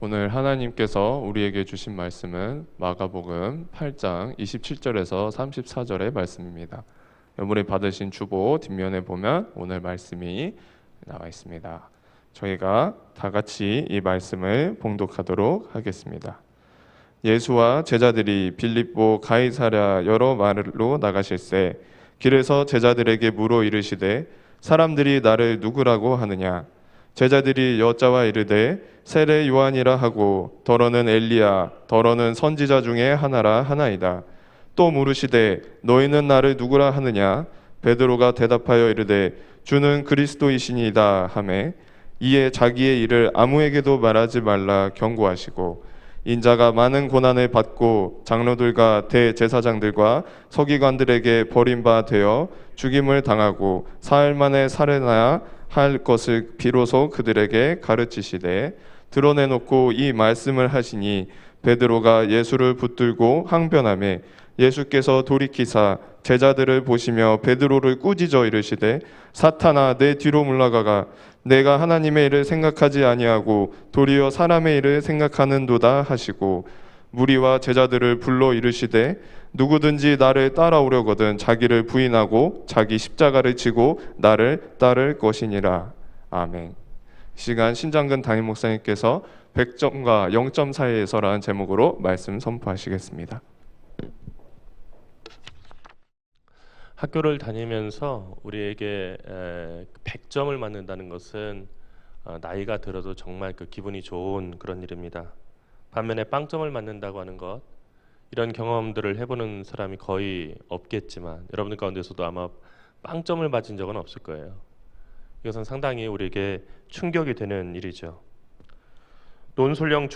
오늘 하나님께서 우리에게 주신 말씀은 마가복음 8장 27절에서 34절의 말씀입니다. 여러분이 받으신 주보 뒷면에 보면 오늘 말씀이 나와 있습니다. 저희가 다 같이 이 말씀을 봉독하도록 하겠습니다. 예수와 제자들이 빌립보 가이사랴 여러 마을로 나가실새 길에서 제자들에게 물어 이르시되 사람들이 나를 누구라고 하느냐? 제자들이 여짜와 이르되 세례 요한이라 하고 더러는 엘리야 더러는 선지자 중에 하나라 하나이다. 또 물으시되 너희는 나를 누구라 하느냐? 베드로가 대답하여 이르되 주는 그리스도이시니이다 하매 이에 자기의 일을 아무에게도 말하지 말라 경고하시고 인자가 많은 고난을 받고 장로들과 대제사장들과 서기관들에게 버림바 되어 죽임을 당하고 사흘 만에 살아나야 할 것을 비로소 그들에게 가르치시되 드러내놓고 이 말씀을 하시니 베드로가 예수를 붙들고 항변하매 예수께서 돌이키사 제자들을 보시며 베드로를 꾸짖어 이르시되 사탄아 내 뒤로 물러가가 내가 하나님의 일을 생각하지 아니하고 도리어 사람의 일을 생각하는도다 하시고 무리와 제자들을 불러 이르시되 누구든지 나를 따라오려거든 자기를 부인하고 자기 십자가를 지고 나를 따를 것이니라. 아멘. 이 시간 신장근 담임 목사님께서 100점과 0점 사이에서라는 제목으로 말씀 선포하시겠습니다. 학교를 다니면서 우리에게 100점을 맞는다는 것은 나이가 들어도 정말 그 기분이 좋은 그런 일입니다. 반면에 빵점을 맞는다고 하는 것, 이런 경험들을 해보는 사람이 거의 없겠지만 여러분들 가운데서도 아마 빵점을 맞은 적은 없을 거예요. 이것은 상당히 우리에게 충격이 되는 일이죠. 논술형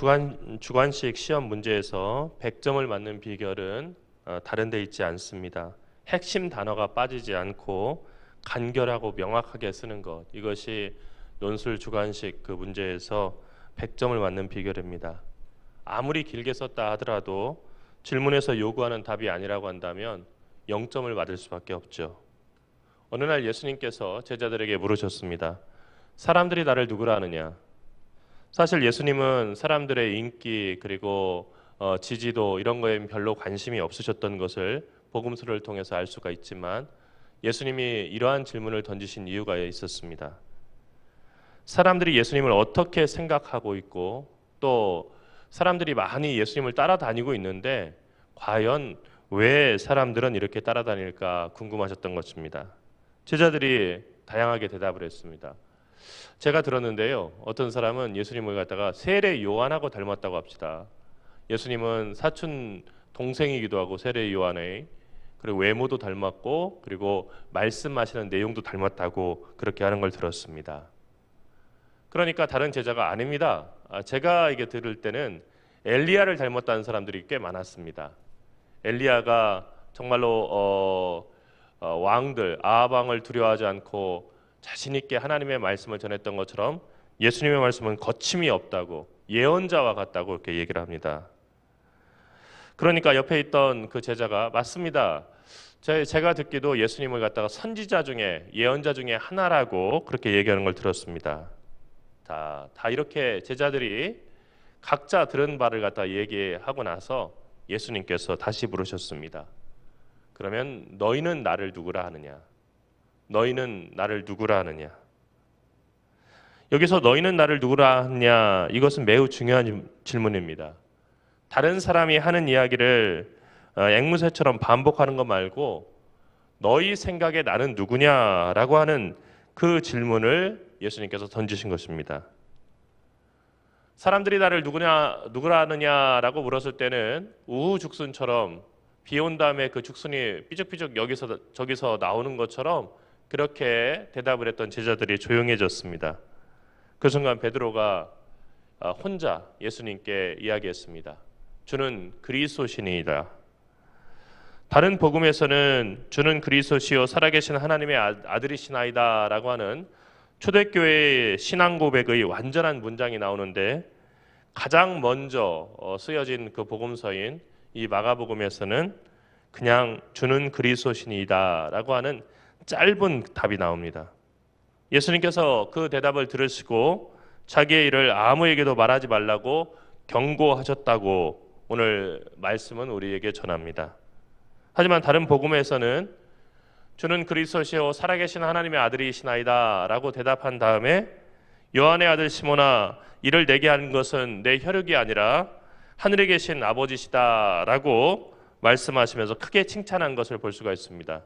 주관식 시험 문제에서 100점을 맞는 비결은 다른 데 있지 않습니다. 핵심 단어가 빠지지 않고 간결하고 명확하게 쓰는 것, 이것이 논술 주관식 그 문제에서 100점을 맞는 비결입니다. 아무리 길게 썼다 하더라도 질문에서 요구하는 답이 아니라고 한다면 0점을 받을 수밖에 없죠. 어느 날 예수님께서 제자들에게 물으셨습니다. 사람들이 나를 누구라 하느냐? 사실 예수님은 사람들의 인기 그리고 지지도 이런 거에 별로 관심이 없으셨던 것을 복음서를 통해서 알 수가 있지만 예수님이 이러한 질문을 던지신 이유가 있었습니다. 사람들이 예수님을 어떻게 생각하고 있고 또 사람들이 많이 예수님을 따라다니고 있는데 과연 왜 사람들은 이렇게 따라다닐까 궁금하셨던 것입니다. 제자들이 다양하게 대답을 했습니다. 제가 들었는데요. 어떤 사람은 예수님을 갖다가 세례 요한하고 닮았다고 합시다. 예수님은 사촌 동생이기도 하고 세례 요한의 그리고 외모도 닮았고 그리고 말씀하시는 내용도 닮았다고 그렇게 하는 걸 들었습니다. 그러니까 다른 제자가 아닙니다. 제가 이게 들을 때는 엘리야를 닮았다는 사람들이 꽤 많았습니다. 엘리야가 정말로 왕들 아합 왕을 두려워하지 않고 자신 있게 하나님의 말씀을 전했던 것처럼 예수님의 말씀은 거침이 없다고 예언자와 같다고 이렇게 얘기를 합니다. 그러니까 옆에 있던 그 제자가 맞습니다. 제가 듣기도 예수님을 갖다가 선지자 중에 예언자 중에 하나라고 그렇게 얘기하는 걸 들었습니다. 다 이렇게 제자들이 각자 들은 바를 갖다 얘기하고 나서 예수님께서 다시 물으셨습니다. 그러면 너희는 나를 누구라 하느냐? 너희는 나를 누구라 하느냐? 여기서 너희는 나를 누구라 하느냐? 이것은 매우 중요한 질문입니다. 다른 사람이 하는 이야기를 앵무새처럼 반복하는 것 말고 너희 생각에 나는 누구냐라고 하는 그 질문을 예수님께서 던지신 것입니다. 사람들이 나를 누구라 하느냐라고 물었을 때는 우후죽순처럼 비 온 다음에 그 죽순이 삐죽삐죽 여기서 저기서 나오는 것처럼 그렇게 대답을 했던 제자들이 조용해졌습니다. 그 순간 베드로가 혼자 예수님께 이야기했습니다. 주는 그리스도시니이다. 다른 복음에서는 주는 그리스도시요 살아계신 하나님의 아들이시나이다 라고 하는 초대교회의 신앙 고백의 완전한 문장이 나오는데 가장 먼저 쓰여진 그 복음서인 이 마가복음에서는 그냥 주는 그리스도시니이다 라고 하는 짧은 답이 나옵니다. 예수님께서 그 대답을 들으시고 자기의 일을 아무에게도 말하지 말라고 경고하셨다고 오늘 말씀은 우리에게 전합니다. 하지만 다른 복음에서는 주는 그리스도시요 살아계신 하나님의 아들이시나이다 라고 대답한 다음에 요한의 아들 시몬아, 이를 내게 하는 것은 내 혈육이 아니라 하늘에 계신 아버지시다 라고 말씀하시면서 크게 칭찬한 것을 볼 수가 있습니다.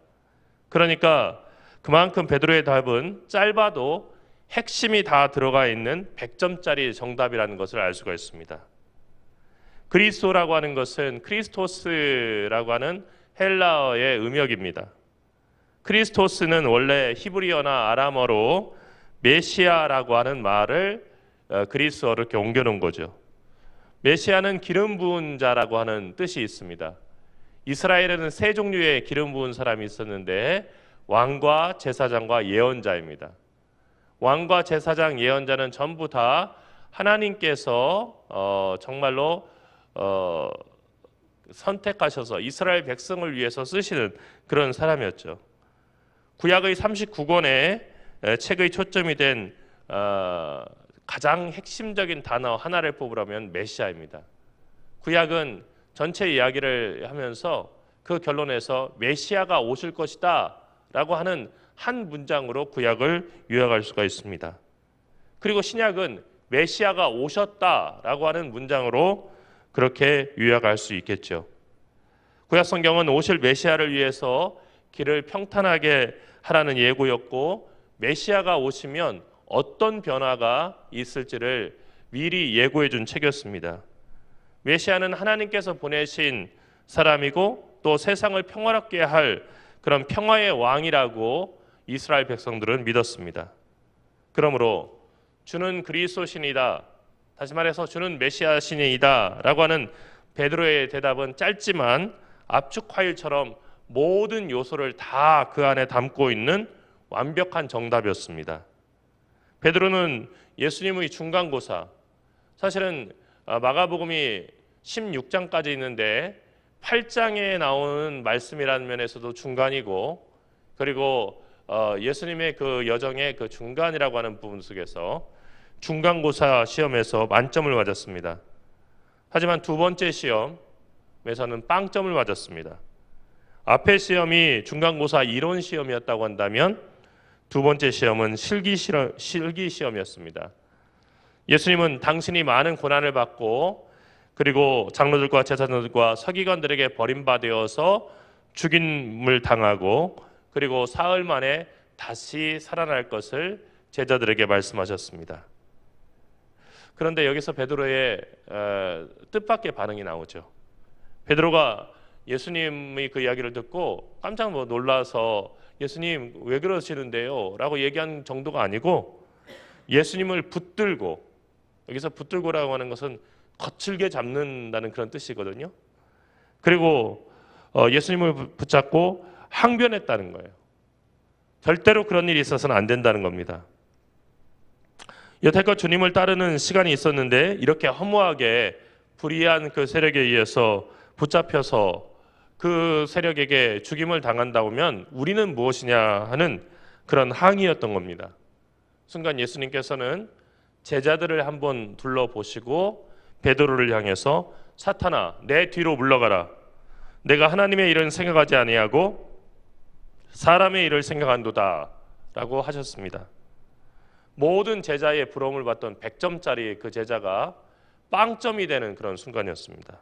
그러니까 그만큼 베드로의 답은 짧아도 핵심이 다 들어가 있는 100점짜리 정답이라는 것을 알 수가 있습니다. 그리스도라고 하는 것은 크리스토스라고 하는 헬라어의 음역입니다. 크리스토스는 원래 히브리어나 아람어로 메시아라고 하는 말을 그리스어로 이렇게 옮겨놓은 거죠. 메시아는 기름 부은 자라고 하는 뜻이 있습니다. 이스라엘에는 세 종류의 기름 부은 사람이 있었는데 왕과 제사장과 예언자입니다. 왕과 제사장, 예언자는 전부 다 하나님께서 정말로 선택하셔서 이스라엘 백성을 위해서 쓰시는 그런 사람이었죠. 구약의 39권의 책의 초점이 된 가장 핵심적인 단어 하나를 뽑으라면 메시아입니다. 구약은 전체 이야기를 하면서 그 결론에서 메시아가 오실 것이다 라고 하는 한 문장으로 구약을 요약할 수가 있습니다. 그리고 신약은 메시아가 오셨다라고 하는 문장으로 그렇게 요약할 수 있겠죠. 구약 성경은 오실 메시아를 위해서 길을 평탄하게 하라는 예고였고, 메시아가 오시면 어떤 변화가 있을지를 미리 예고해 준 책이었습니다. 메시아는 하나님께서 보내신 사람이고 또 세상을 평화롭게 할 그런 평화의 왕이라고 이스라엘 백성들은 믿었습니다. 그러므로 주는 그리스도신이다, 다시 말해서 주는 메시아신이다 라고 하는 베드로의 대답은 짧지만 압축 파일처럼 모든 요소를 다 그 안에 담고 있는 완벽한 정답이었습니다. 베드로는 예수님의 중간고사, 사실은 마가복음이 16장까지 있는데 8장에 나오는 말씀이라는 면에서도 중간이고, 그리고 예수님의 그 여정의 그 중간이라고 하는 부분 속에서 중간고사 시험에서 만점을 맞았습니다. 하지만 두 번째 시험에서는 빵점을 맞았습니다. 앞의 시험이 중간고사 이론 시험이었다고 한다면 두 번째 시험은 실기 시험이었습니다. 예수님은 당신이 많은 고난을 받고 그리고 장로들과 제사장들과 서기관들에게 버림받아서 죽임을 당하고 그리고 사흘 만에 다시 살아날 것을 제자들에게 말씀하셨습니다. 그런데 여기서 베드로의 뜻밖의 반응이 나오죠. 베드로가 예수님의 그 이야기를 듣고 깜짝 놀라서 예수님 왜 그러시는데요? 라고 얘기한 정도가 아니고 예수님을 붙들고, 여기서 붙들고라고 하는 것은 거칠게 잡는다는 그런 뜻이거든요. 그리고 예수님을 붙잡고 항변했다는 거예요. 절대로 그런 일이 있어서는 안 된다는 겁니다. 여태껏 주님을 따르는 시간이 있었는데 이렇게 허무하게 불의한 그 세력에 의해서 붙잡혀서 그 세력에게 죽임을 당한다면 우리는 무엇이냐 하는 그런 항의였던 겁니다. 순간 예수님께서는 제자들을 한번 둘러보시고 베드로를 향해서 사탄아, 내 뒤로 물러가라. 내가 하나님의 일은 생각하지 아니하고 사람의 일을 생각한도다 라고 하셨습니다. 모든 제자의 부러움을 받던 100점짜리 그 제자가 빵점이 되는 그런 순간이었습니다.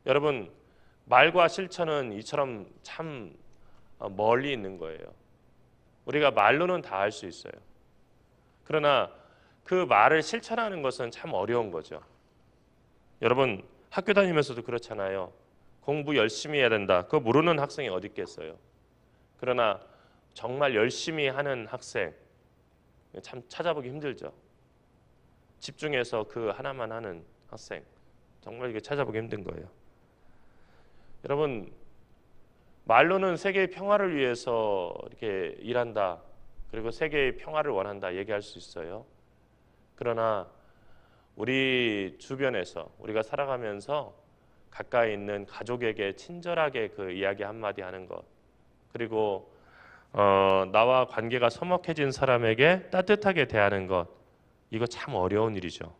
여러분, 말과 실천은 이처럼 참 멀리 있는 거예요. 우리가 말로는 다 할 수 있어요. 그러나 그 말을 실천하는 것은 참 어려운 거죠. 여러분, 학교 다니면서도 그렇잖아요. 공부 열심히 해야 된다. 그거 모르는 학생이 어디 있겠어요. 그러나 정말 열심히 하는 학생 참 찾아보기 힘들죠. 집중해서 그 하나만 하는 학생 정말 이게 찾아보기 힘든 거예요. 여러분, 말로는 세계의 평화를 위해서 이렇게 일한다, 그리고 세계의 평화를 원한다 얘기할 수 있어요. 그러나 우리 주변에서 우리가 살아가면서 가까이 있는 가족에게 친절하게 그 이야기 한마디 하는 것, 그리고 나와 관계가 서먹해진 사람에게 따뜻하게 대하는 것, 이거 참 어려운 일이죠.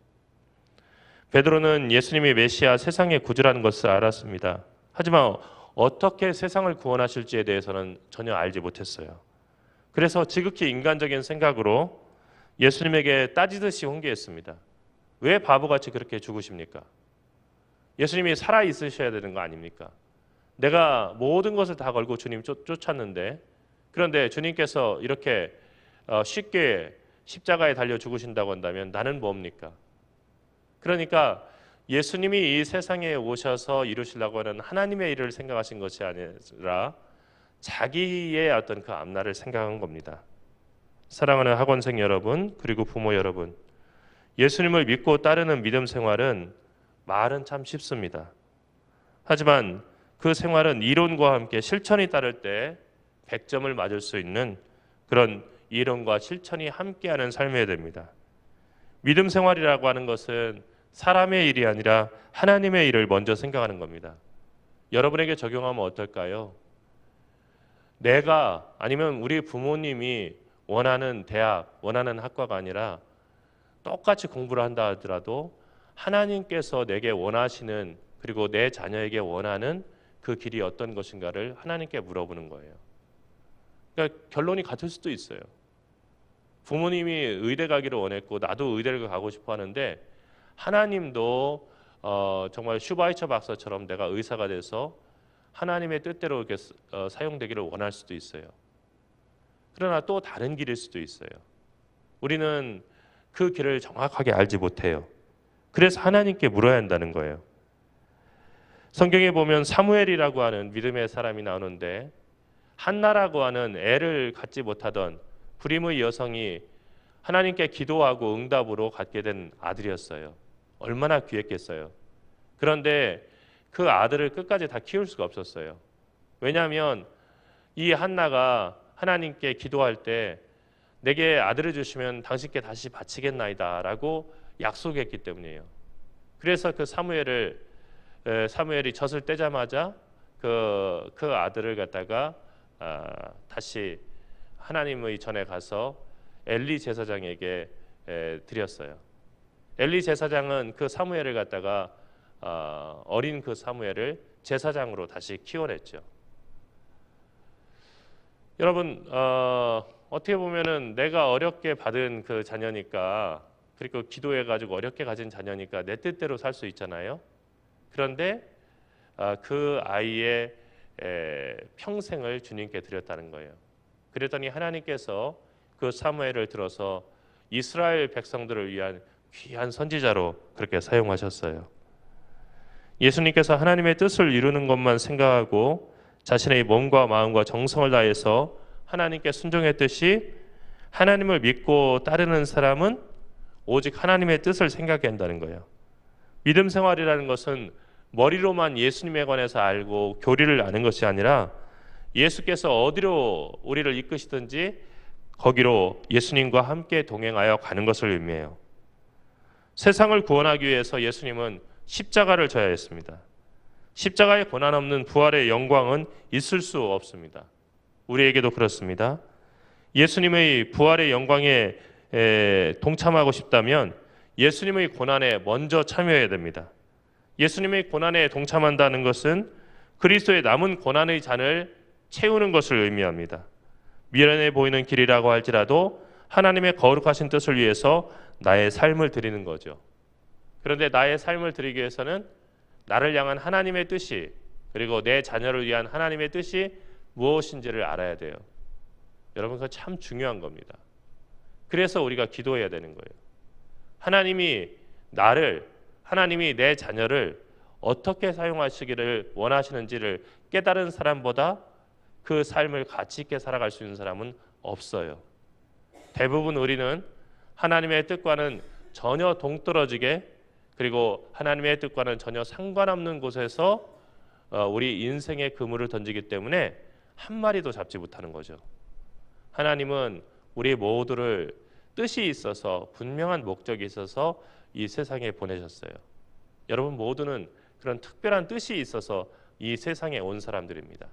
베드로는 예수님이 메시아 세상의 구주라는 것을 알았습니다. 하지만 어떻게 세상을 구원하실지에 대해서는 전혀 알지 못했어요. 그래서 지극히 인간적인 생각으로 예수님에게 따지듯이 훈계했습니다. 왜 바보같이 그렇게 죽으십니까? 예수님이 살아 있으셔야 되는 거 아닙니까? 내가 모든 것을 다 걸고 주님 쫓았는데, 그런데 주님께서 이렇게 쉽게 십자가에 달려 죽으신다고 한다면 나는 뭡니까? 그러니까 예수님이 이 세상에 오셔서 이루시려고 하는 하나님의 일을 생각하신 것이 아니라 자기의 어떤 그 앞날을 생각한 겁니다. 사랑하는 학원생 여러분, 그리고 부모 여러분, 예수님을 믿고 따르는 믿음 생활은 말은 참 쉽습니다. 하지만 그 생활은 이론과 함께 실천이 따를 때 100점을 맞을 수 있는 그런 이론과 실천이 함께하는 삶이어야 됩니다. 믿음 생활이라고 하는 것은 사람의 일이 아니라 하나님의 일을 먼저 생각하는 겁니다. 여러분에게 적용하면 어떨까요? 내가 아니면 우리 부모님이 원하는 대학, 원하는 학과가 아니라 똑같이 공부를 한다 하더라도 하나님께서 내게 원하시는, 그리고 내 자녀에게 원하는 그 길이 어떤 것인가를 하나님께 물어보는 거예요. 그러니까 결론이 같을 수도 있어요. 부모님이 의대 가기를 원했고 나도 의대를 가고 싶어 하는데 하나님도 정말 슈바이처 박사처럼 내가 의사가 돼서 하나님의 뜻대로 이렇게 사용되기를 원할 수도 있어요. 그러나 또 다른 길일 수도 있어요. 우리는 그 길을 정확하게 알지 못해요. 그래서 하나님께 물어야 한다는 거예요. 성경에 보면 사무엘이라고 하는 믿음의 사람이 나오는데, 한나라고 하는 애를 갖지 못하던 불임의 여성이 하나님께 기도하고 응답으로 갖게 된 아들이었어요. 얼마나 귀했겠어요. 그런데 그 아들을 끝까지 다 키울 수가 없었어요. 왜냐하면 이 한나가 하나님께 기도할 때 내게 아들을 주시면 당신께 다시 바치겠나이다 라고 약속했기 때문이에요. 그래서 그 사무엘이 젖을 떼자마자 그 아들을 갖다가 다시 하나님의 전에 가서 엘리 제사장에게 드렸어요. 엘리 제사장은 그 사무엘을 갖다가 어린 그 사무엘을 제사장으로 다시 키워냈죠. 여러분, 어떻게 보면은 내가 어렵게 받은 그 자녀니까, 그리고 기도해가지고 어렵게 가진 자녀니까 내 뜻대로 살 수 있잖아요. 그런데 그 아이의 평생을 주님께 드렸다는 거예요. 그랬더니 하나님께서 그 사무엘을 들어서 이스라엘 백성들을 위한 귀한 선지자로 그렇게 사용하셨어요. 예수님께서 하나님의 뜻을 이루는 것만 생각하고 자신의 몸과 마음과 정성을 다해서 하나님께 순종했듯이 하나님을 믿고 따르는 사람은 오직 하나님의 뜻을 생각해야 한다는 거예요. 믿음 생활이라는 것은 머리로만 예수님에 관해서 알고 교리를 아는 것이 아니라 예수께서 어디로 우리를 이끄시든지 거기로 예수님과 함께 동행하여 가는 것을 의미해요. 세상을 구원하기 위해서 예수님은 십자가를 져야 했습니다. 십자가의 고난 없는 부활의 영광은 있을 수 없습니다. 우리에게도 그렇습니다. 예수님의 부활의 영광에 동참하고 싶다면 예수님의 고난에 먼저 참여해야 됩니다. 예수님의 고난에 동참한다는 것은 그리스도의 남은 고난의 잔을 채우는 것을 의미합니다. 미련해 보이는 길이라고 할지라도 하나님의 거룩하신 뜻을 위해서 나의 삶을 드리는 거죠. 그런데 나의 삶을 드리기 위해서는 나를 향한 하나님의 뜻이, 그리고 내 자녀를 위한 하나님의 뜻이 무엇인지를 알아야 돼요. 여러분, 그거 참 중요한 겁니다. 그래서 우리가 기도해야 되는 거예요. 하나님이 내 자녀를 어떻게 사용하시기를 원하시는지를 깨달은 사람보다 그 삶을 가치 있게 살아갈 수 있는 사람은 없어요. 대부분 우리는 하나님의 뜻과는 전혀 동떨어지게, 그리고 하나님의 뜻과는 전혀 상관없는 곳에서 우리 인생의 그물을 던지기 때문에 한 마리도 잡지 못하는 거죠. 하나님은 우리 모두를 뜻이 있어서, 분명한 목적이 있어서 이 세상에 보내셨어요. 여러분 모두는 그런 특별한 뜻이 있어서 이 세상에 온 사람들입니다.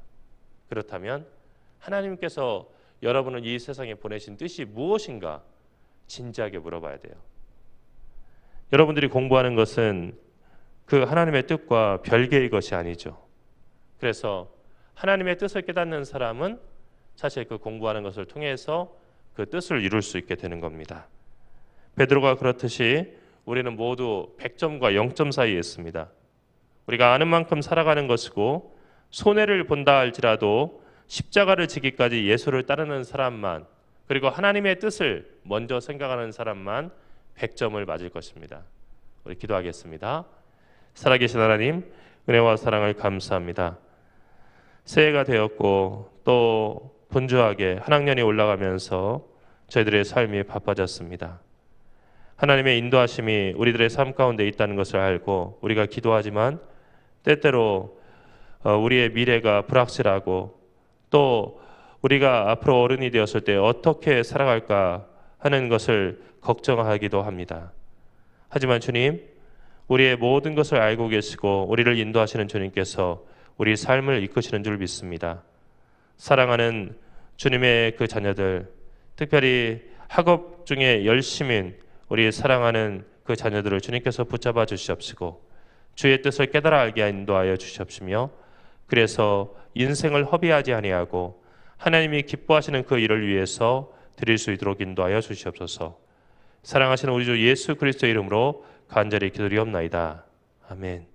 그렇다면 하나님께서 여러분을 이 세상에 보내신 뜻이 무엇인가 진지하게 물어봐야 돼요. 여러분들이 공부하는 것은 그 하나님의 뜻과 별개의 것이 아니죠. 그래서 하나님의 뜻을 깨닫는 사람은 사실 그 공부하는 것을 통해서 그 뜻을 이룰 수 있게 되는 겁니다. 베드로가 그렇듯이 우리는 모두 100점과 0점 사이에 있습니다. 우리가 아는 만큼 살아가는 것이고 손해를 본다 할지라도 십자가를 지기까지 예수를 따르는 사람만, 그리고 하나님의 뜻을 먼저 생각하는 사람만 100점을 맞을 것입니다. 우리 기도하겠습니다. 살아계신 하나님, 은혜와 사랑을 감사합니다. 새해가 되었고 또 분주하게 한 학년이 올라가면서 저희들의 삶이 바빠졌습니다. 하나님의 인도하심이 우리들의 삶 가운데 있다는 것을 알고 우리가 기도하지만 때때로 우리의 미래가 불확실하고 또 우리가 앞으로 어른이 되었을 때 어떻게 살아갈까 하는 것을 걱정하기도 합니다. 하지만 주님, 우리의 모든 것을 알고 계시고 우리를 인도하시는 주님께서 우리 삶을 이끄시는 줄 믿습니다. 사랑하는 주님의 그 자녀들, 특별히 학업 중에 열심인 우리 사랑하는 그 자녀들을 주님께서 붙잡아 주시옵시고 주의 뜻을 깨달아 알게 인도하여 주시옵시며, 그래서 인생을 허비하지 아니하고 하나님이 기뻐하시는 그 일을 위해서 드릴 수 있도록 인도하여 주시옵소서. 사랑하시는 우리 주 예수 그리스도의 이름으로 간절히 기도드리옵나이다. 아멘.